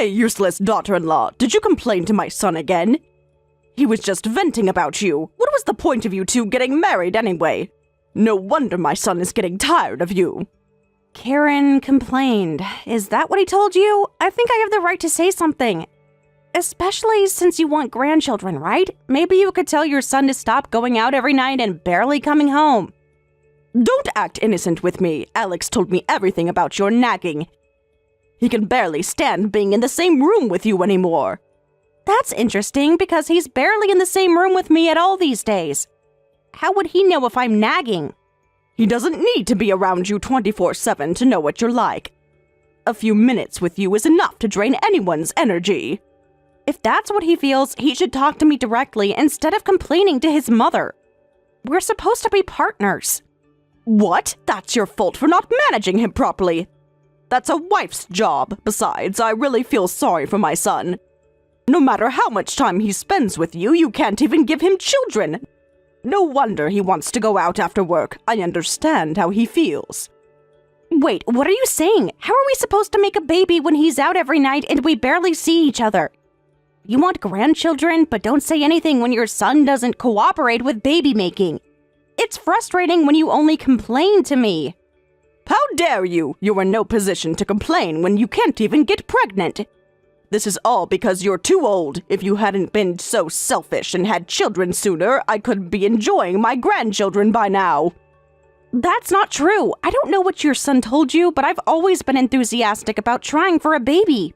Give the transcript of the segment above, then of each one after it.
Hey, useless daughter-in-law, did you complain to my son again? He was just venting about you. What was the point of you two getting married anyway? No wonder my son is getting tired of you. Karen complained. Is that what he told you? I think I have the right to say something. Especially since you want grandchildren, right? Maybe you could tell your son to stop going out every night and barely coming home. Don't act innocent with me. Alex told me everything about your nagging. He can barely stand being in the same room with you anymore. That's interesting because he's barely in the same room with me at all these days. How would he know if I'm nagging? He doesn't need to be around you 24/7 to know what you're like. A few minutes with you is enough to drain anyone's energy. If that's what he feels, he should talk to me directly instead of complaining to his mother. We're supposed to be partners. What? That's your fault for not managing him properly. That's a wife's job. Besides, I really feel sorry for my son. No matter how much time he spends with you, you can't even give him children. No wonder he wants to go out after work. I understand how he feels. Wait, what are you saying? How are we supposed to make a baby when he's out every night and we barely see each other? You want grandchildren, but don't say anything when your son doesn't cooperate with baby making. It's frustrating when you only complain to me. How dare you? You're in no position to complain when you can't even get pregnant. This is all because you're too old. If you hadn't been so selfish and had children sooner, I could be enjoying my grandchildren by now. That's not true. I don't know what your son told you, but I've always been enthusiastic about trying for a baby.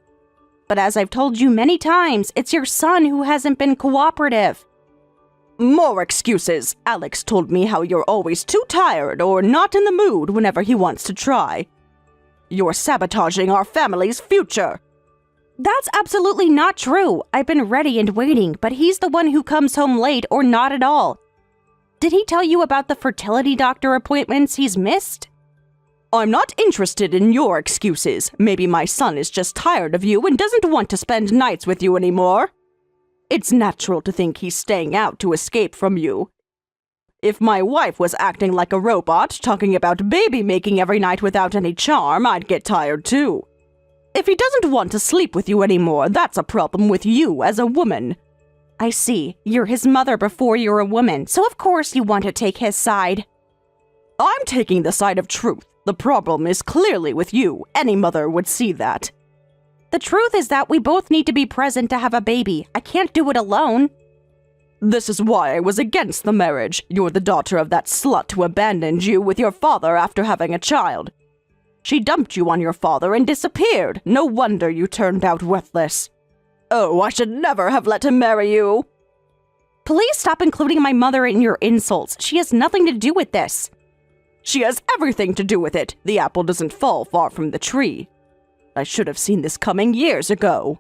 But as I've told you many times, it's your son who hasn't been cooperative. More excuses. Alex told me how you're always too tired or not in the mood whenever he wants to try. You're sabotaging our family's future. That's absolutely not true. I've been ready and waiting, but he's the one who comes home late or not at all. Did he tell you about the fertility doctor appointments he's missed? I'm not interested in your excuses. Maybe my son is just tired of you and doesn't want to spend nights with you anymore. It's natural to think he's staying out to escape from you. If my wife was acting like a robot, talking about baby making every night without any charm, I'd get tired too. If he doesn't want to sleep with you anymore, that's a problem with you as a woman. I see. You're his mother before you're a woman, so of course you want to take his side. I'm taking the side of truth. The problem is clearly with you. Any mother would see that. The truth is that we both need to be present to have a baby. I can't do it alone. This is why I was against the marriage. You're the daughter of that slut who abandoned you with your father after having a child. She dumped you on your father and disappeared. No wonder you turned out worthless. Oh, I should never have let him marry you. Please stop including my mother in your insults. She has nothing to do with this. She has everything to do with it. The apple doesn't fall far from the tree. I should have seen this coming years ago.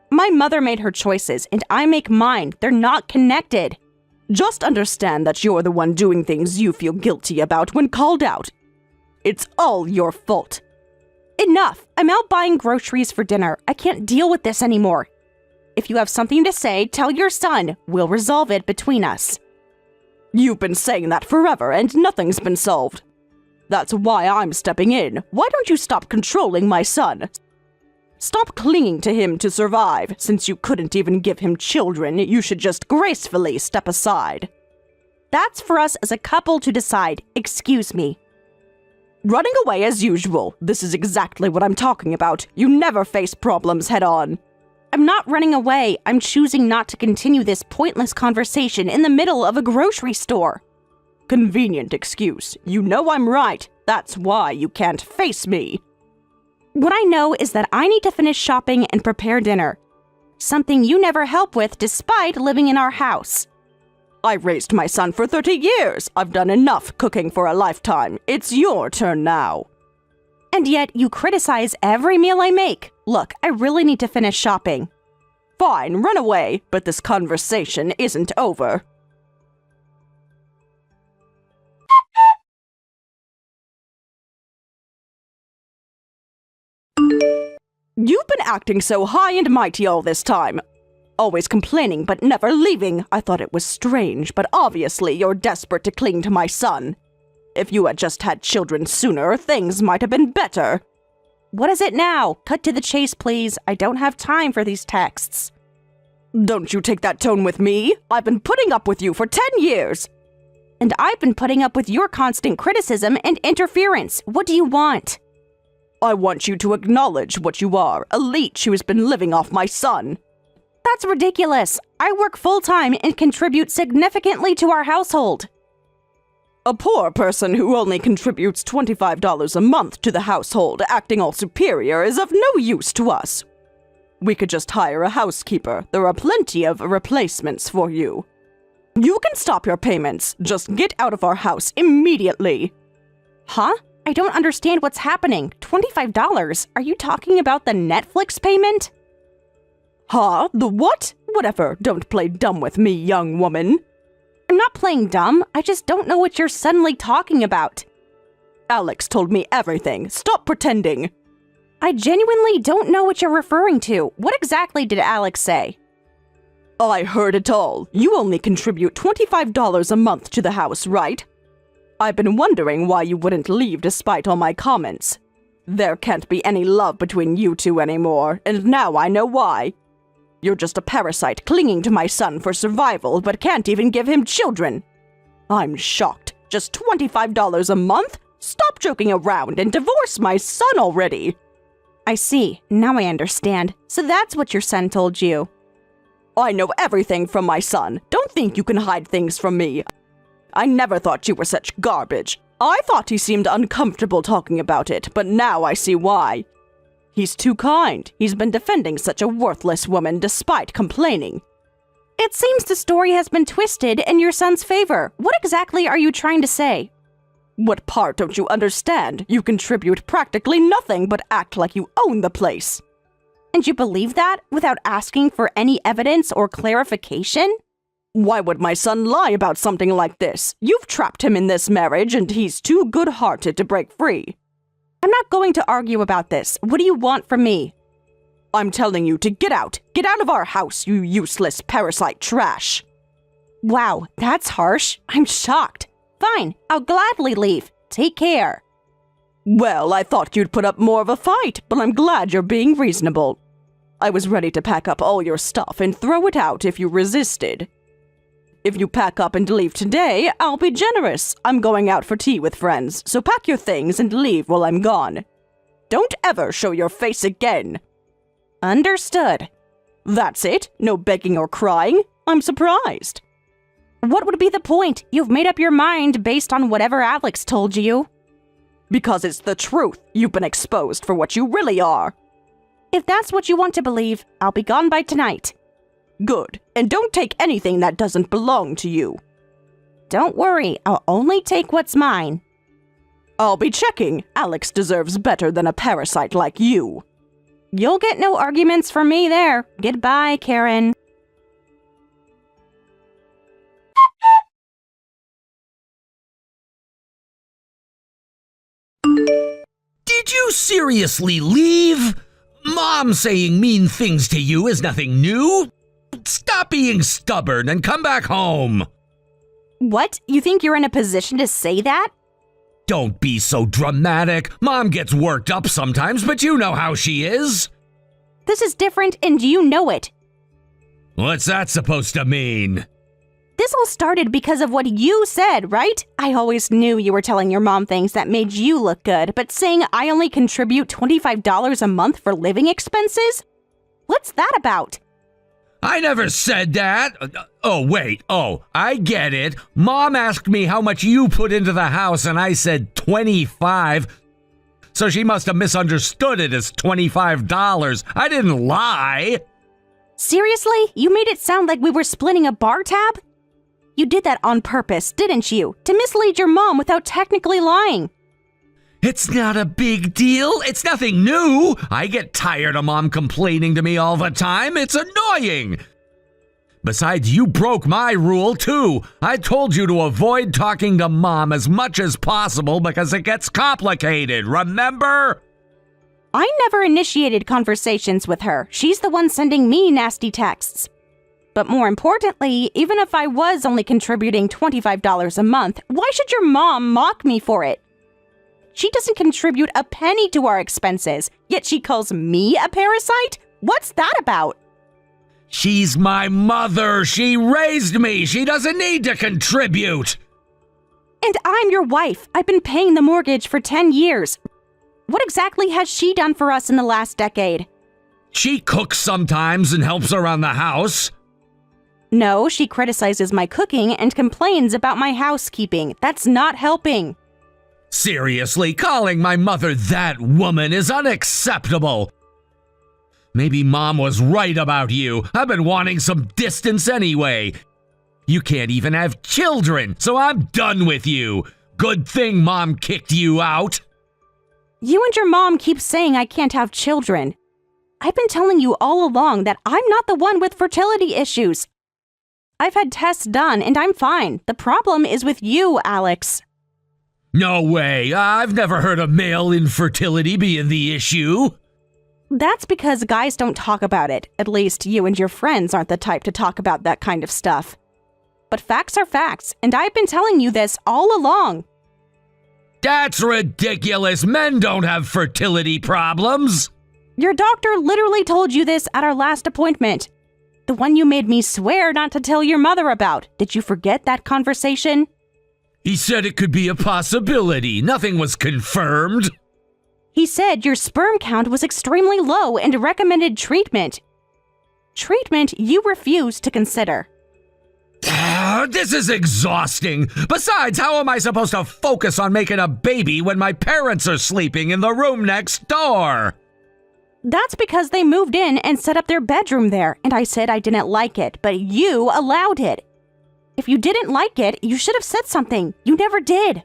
My mother made her choices, and I make mine. They're not connected. Just understand that you're the one doing things you feel guilty about when called out. It's all your fault. Enough! I'm out buying groceries for dinner. I can't deal with this anymore. If you have something to say, tell your son. We'll resolve it between us. You've been saying that forever, and nothing's been solved. That's why I'm stepping in. Why don't you stop controlling my son? Stop clinging to him to survive. Since you couldn't even give him children, you should just gracefully step aside. That's for us as a couple to decide. Excuse me. Running away as usual. This is exactly what I'm talking about. You never face problems head on. I'm not running away. I'm choosing not to continue this pointless conversation in the middle of a grocery store. Convenient excuse. You know I'm right. That's why you can't face me. What I know is that I need to finish shopping and prepare dinner. Something you never help with despite living in our house. I raised my son for 30 years. I've done enough cooking for a lifetime. It's your turn now. And yet you criticize every meal I make. Look, I really need to finish shopping. Fine, run away, but this conversation isn't over. You've been acting so high and mighty all this time. Always complaining but never leaving. I thought it was strange, but obviously you're desperate to cling to my son. If you had just had children sooner, things might have been better. What is it now? Cut to the chase, please. I don't have time for these texts. Don't you take that tone with me. I've been putting up with you for 10 years. And I've been putting up with your constant criticism and interference. What do you want? I want you to acknowledge what you are, a leech who has been living off my son. That's ridiculous. I work full-time and contribute significantly to our household. A poor person who only contributes $25 a month to the household, acting all superior, is of no use to us. We could just hire a housekeeper. There are plenty of replacements for you. You can stop your payments. Just get out of our house immediately. Huh? I don't understand what's happening. $25? Are you talking about the Netflix payment? Huh? The what? Whatever. Don't play dumb with me, young woman. I'm not playing dumb. I just don't know what you're suddenly talking about. Alex told me everything. Stop pretending. I genuinely don't know what you're referring to. What exactly did Alex say? I heard it all. You only contribute $25 a month to the house, right? I've been wondering why you wouldn't leave despite all my comments. There can't be any love between you two anymore, and now I know why. You're just a parasite clinging to my son for survival, but can't even give him children. I'm shocked. Just $25 a month? Stop joking around and divorce my son already. I see. Now I understand. So that's what your son told you. I know everything from my son. Don't think you can hide things from me. I never thought you were such garbage. I thought he seemed uncomfortable talking about it, but now I see why. He's too kind. He's been defending such a worthless woman despite complaining. It seems the story has been twisted in your son's favor. What exactly are you trying to say? What part don't you understand? You contribute practically nothing but act like you own the place. And you believe that without asking for any evidence or clarification? Why would my son lie about something like this? You've trapped him in this marriage and he's too good-hearted to break free. I'm not going to argue about this. What do you want from me? I'm telling you to get out. Get out of our house, you useless parasite trash. Wow, that's harsh. I'm shocked. Fine, I'll gladly leave. Take care. Well, I thought you'd put up more of a fight, but I'm glad you're being reasonable. I was ready to pack up all your stuff and throw it out if you resisted. If you pack up and leave today, I'll be generous. I'm going out for tea with friends, so pack your things and leave while I'm gone. Don't ever show your face again. Understood. That's it? No begging or crying? I'm surprised. What would be the point? You've made up your mind based on whatever Alex told you. Because it's the truth. You've been exposed for what you really are. If that's what you want to believe, I'll be gone by tonight. Good. And don't take anything that doesn't belong to you. Don't worry, I'll only take what's mine. I'll be checking. Alex deserves better than a parasite like you. You'll get no arguments from me there. Goodbye, Karen. Did you seriously leave? Mom saying mean things to you is nothing new. Stop being stubborn and come back home. What? You think you're in a position to say that? Don't be so dramatic. Mom gets worked up sometimes, but you know how she is. This is different and you know it. What's that supposed to mean? This all started because of what you said, right? I always knew you were telling your mom things that made you look good, but saying I only contribute $25 a month for living expenses? What's that about? I never said that. Oh, I get it. Mom asked me how much you put into the house and I said 25. So she must have misunderstood it as $25. I didn't lie. Seriously? You made it sound like we were splitting a bar tab? You did that on purpose, didn't you? To mislead your mom without technically lying. It's not a big deal. It's nothing new. I get tired of Mom complaining to me all the time. It's annoying. Besides, you broke my rule, too. I told you to avoid talking to Mom as much as possible because it gets complicated, remember? I never initiated conversations with her. She's the one sending me nasty texts. But more importantly, even if I was only contributing $25 a month, why should your mom mock me for it? She doesn't contribute a penny to our expenses, yet she calls me a parasite? What's that about? She's my mother. She raised me. She doesn't need to contribute. And I'm your wife. I've been paying the mortgage for 10 years. What exactly has she done for us in the last decade? She cooks sometimes and helps around the house. No, she criticizes my cooking and complains about my housekeeping. That's not helping. Seriously, calling my mother that woman is unacceptable. Maybe Mom was right about you. I've been wanting some distance anyway. You can't even have children, so I'm done with you. Good thing Mom kicked you out. You and your mom keep saying I can't have children. I've been telling you all along that I'm not the one with fertility issues. I've had tests done and I'm fine. The problem is with you, Alex. No way. I've never heard of male infertility being the issue. That's because guys don't talk about it. At least you and your friends aren't the type to talk about that kind of stuff. But facts are facts, and I've been telling you this all along. That's ridiculous. Men don't have fertility problems. Your doctor literally told you this at our last appointment. The one you made me swear not to tell your mother about. Did you forget that conversation? He said it could be a possibility. Nothing was confirmed. He said your sperm count was extremely low and recommended treatment. Treatment you refused to consider. This is exhausting. Besides, how am I supposed to focus on making a baby when my parents are sleeping in the room next door? That's because they moved in and set up their bedroom there, and I said I didn't like it, but you allowed it. If you didn't like it, you should have said something. You never did.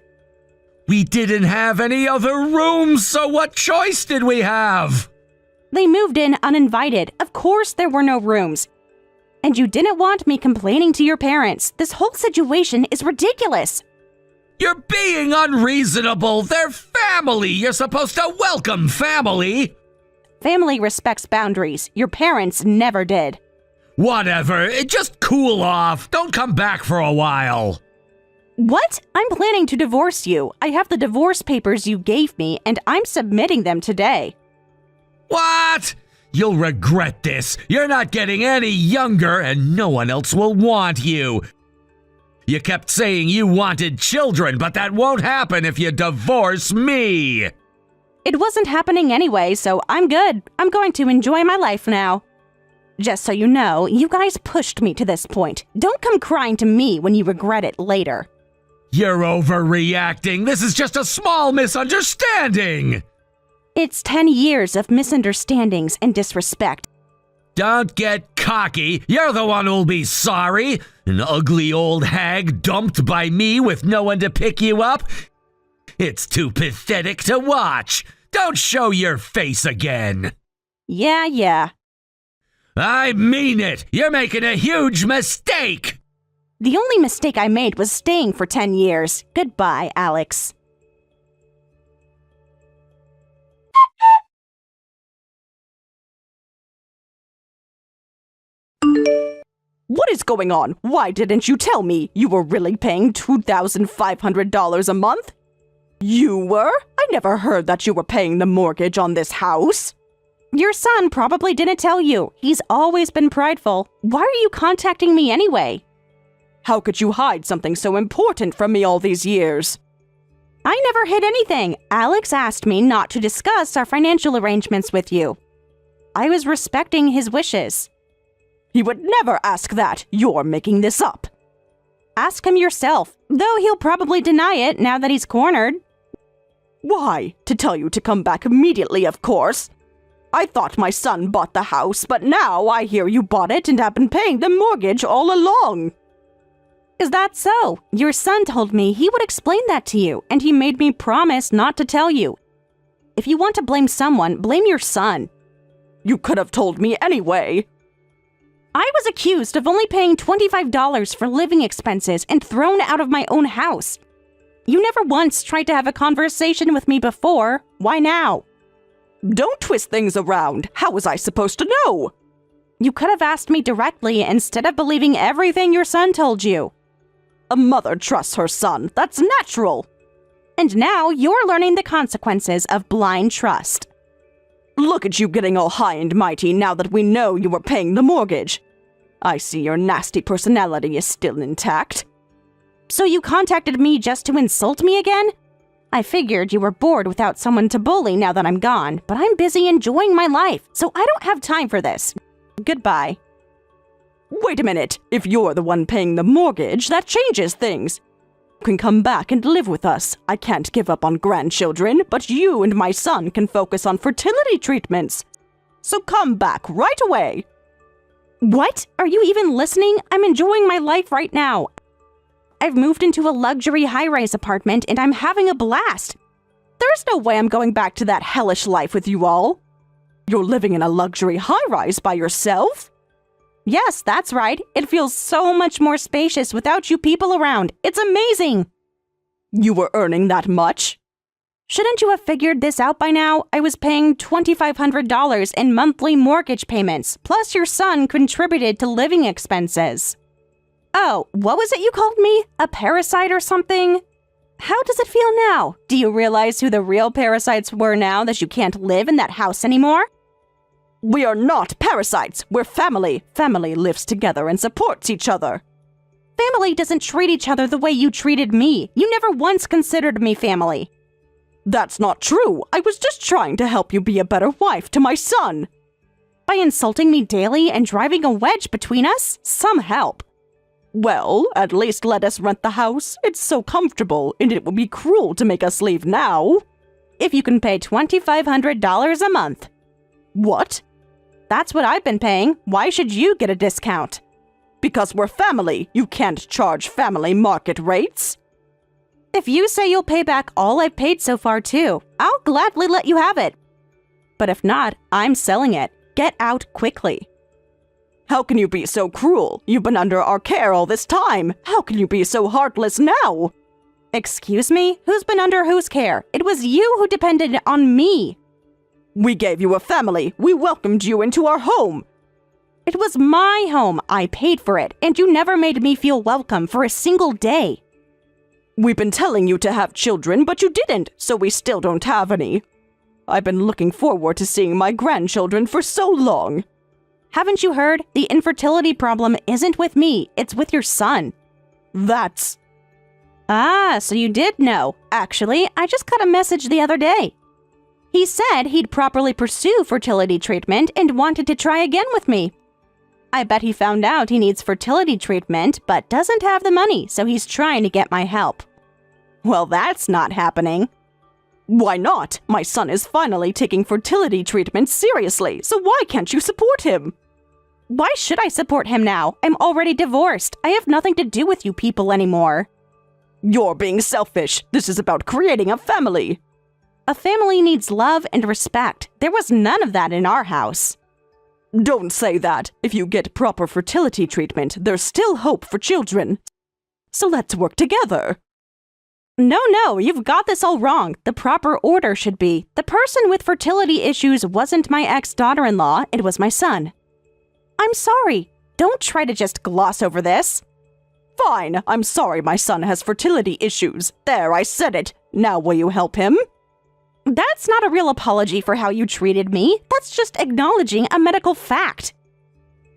We didn't have any other rooms, so what choice did we have? They moved in uninvited. Of course there were no rooms. And you didn't want me complaining to your parents. This whole situation is ridiculous. You're being unreasonable. They're family. You're supposed to welcome family. Family respects boundaries. Your parents never did. Whatever. Just cool off. Don't come back for a while. What? I'm planning to divorce you. I have the divorce papers you gave me, and I'm submitting them today. What? You'll regret this. You're not getting any younger, and no one else will want you. You kept saying you wanted children, but that won't happen if you divorce me. It wasn't happening anyway, so I'm good. I'm going to enjoy my life now. Just so you know, you guys pushed me to this point. Don't come crying to me when you regret it later. You're overreacting. This is just a small misunderstanding. It's 10 years of misunderstandings and disrespect. Don't get cocky. You're the one who'll be sorry. An ugly old hag dumped by me with no one to pick you up. It's too pathetic to watch. Don't show your face again. Yeah. I mean it. You're making a huge mistake. The only mistake I made was staying for 10 years. Goodbye, Alex. What is going on? Why didn't you tell me you were really paying $2,500 a month? You were? I never heard that you were paying the mortgage on this house. Your son probably didn't tell you. He's always been prideful. Why are you contacting me anyway? How could you hide something so important from me all these years? I never hid anything. Alex asked me not to discuss our financial arrangements with you. I was respecting his wishes. He would never ask that. You're making this up. Ask him yourself, though he'll probably deny it now that he's cornered. Why? To tell you to come back immediately, of course. I thought my son bought the house, but now I hear you bought it and have been paying the mortgage all along. Is that so? Your son told me he would explain that to you, and he made me promise not to tell you. If you want to blame someone, blame your son. You could have told me anyway. I was accused of only paying $25 for living expenses and thrown out of my own house. You never once tried to have a conversation with me before. Why now? Don't twist things around. How was I supposed to know? You could have asked me directly instead of believing everything your son told you. A mother trusts her son. That's natural. And now you're learning the consequences of blind trust. Look at you getting all high and mighty now that we know you were paying the mortgage. I see your nasty personality is still intact. So you contacted me just to insult me again? I figured you were bored without someone to bully now that I'm gone, but I'm busy enjoying my life, so I don't have time for this. Goodbye. Wait a minute. If you're the one paying the mortgage, that changes things. You can come back and live with us. I can't give up on grandchildren, but you and my son can focus on fertility treatments. So come back right away. What? Are you even listening? I'm enjoying my life right now. I've moved into a luxury high-rise apartment and I'm having a blast. There's no way I'm going back to that hellish life with you all. You're living in a luxury high-rise by yourself? Yes, that's right. It feels so much more spacious without you people around. It's amazing. You were earning that much? Shouldn't you have figured this out by now? I was paying $2,500 in monthly mortgage payments, plus your son contributed to living expenses. Oh, what was it you called me? A parasite or something? How does it feel now? Do you realize who the real parasites were now that you can't live in that house anymore? We are not parasites. We're family. Family lives together and supports each other. Family doesn't treat each other the way you treated me. You never once considered me family. That's not true. I was just trying to help you be a better wife to my son. By insulting me daily and driving a wedge between us? Some help. Well, at least let us rent the house. It's so comfortable, and it would be cruel to make us leave now. If you can pay $2,500 a month. What? That's what I've been paying. Why should you get a discount? Because we're family. You can't charge family market rates. If you say you'll pay back all I've paid so far too, I'll gladly let you have it. But if not, I'm selling it. Get out quickly. How can you be so cruel? You've been under our care all this time. How can you be so heartless now? Excuse me? Who's been under whose care? It was you who depended on me. We gave you a family. We welcomed you into our home. It was my home. I paid for it, and you never made me feel welcome for a single day. We've been telling you to have children, but you didn't, so we still don't have any. I've been looking forward to seeing my grandchildren for so long. Haven't you heard? The infertility problem isn't with me, it's with your son. That's... Ah, so you did know. Actually, I just got a message the other day. He said he'd properly pursue fertility treatment and wanted to try again with me. I bet he found out he needs fertility treatment but doesn't have the money, so he's trying to get my help. Well, that's not happening. Why not? My son is finally taking fertility treatment seriously, so why can't you support him? Why should I support him now? I'm already divorced. I have nothing to do with you people anymore. You're being selfish. This is about creating a family. A family needs love and respect. There was none of that in our house. Don't say that. If you get proper fertility treatment, there's still hope for children. So let's work together. No, you've got this all wrong. The proper order should be, the person with fertility issues wasn't my ex-daughter-in-law, it was my son. I'm sorry. Don't try to just gloss over this. Fine, I'm sorry my son has fertility issues. There, I said it. Now will you help him? That's not a real apology for how you treated me. That's just acknowledging a medical fact.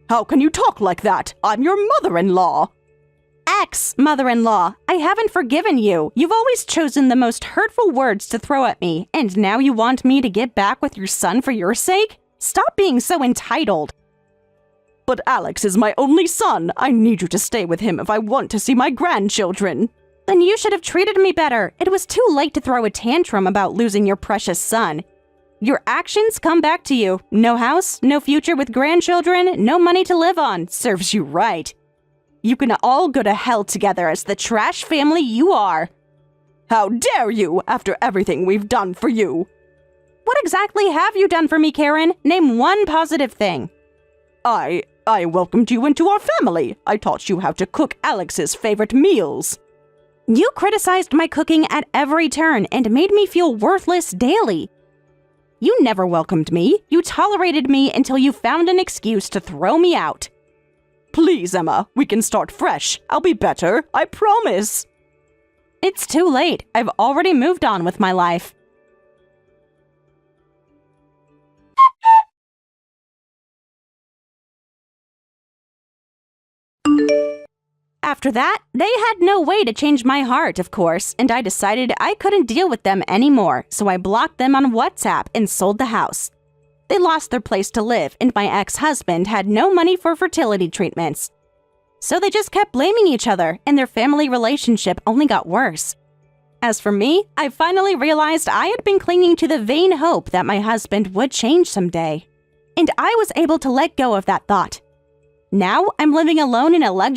How can you talk like that? I'm your mother-in-law. Ex-mother-in-law, I haven't forgiven you. You've always chosen the most hurtful words to throw at me, and now you want me to get back with your son for your sake? Stop being so entitled. But Alex is my only son. I need you to stay with him if I want to see my grandchildren. Then you should have treated me better. It was too late to throw a tantrum about losing your precious son. Your actions come back to you. No house, no future with grandchildren, no money to live on. Serves you right. You can all go to hell together as the trash family you are. How dare you, after everything we've done for you? What exactly have you done for me, Karen? Name one positive thing. I welcomed you into our family. I taught you how to cook Alex's favorite meals. You criticized my cooking at every turn and made me feel worthless daily. You never welcomed me. You tolerated me until you found an excuse to throw me out. Please, Emma, we can start fresh. I'll be better, I promise. It's too late. I've already moved on with my life. After that, they had no way to change my heart, of course, and I decided I couldn't deal with them anymore, so I blocked them on WhatsApp and sold the house. They lost their place to live, and my ex-husband had no money for fertility treatments. So they just kept blaming each other, and their family relationship only got worse. As for me, I finally realized I had been clinging to the vain hope that my husband would change someday. And I was able to let go of that thought. Now I'm living alone in a luxury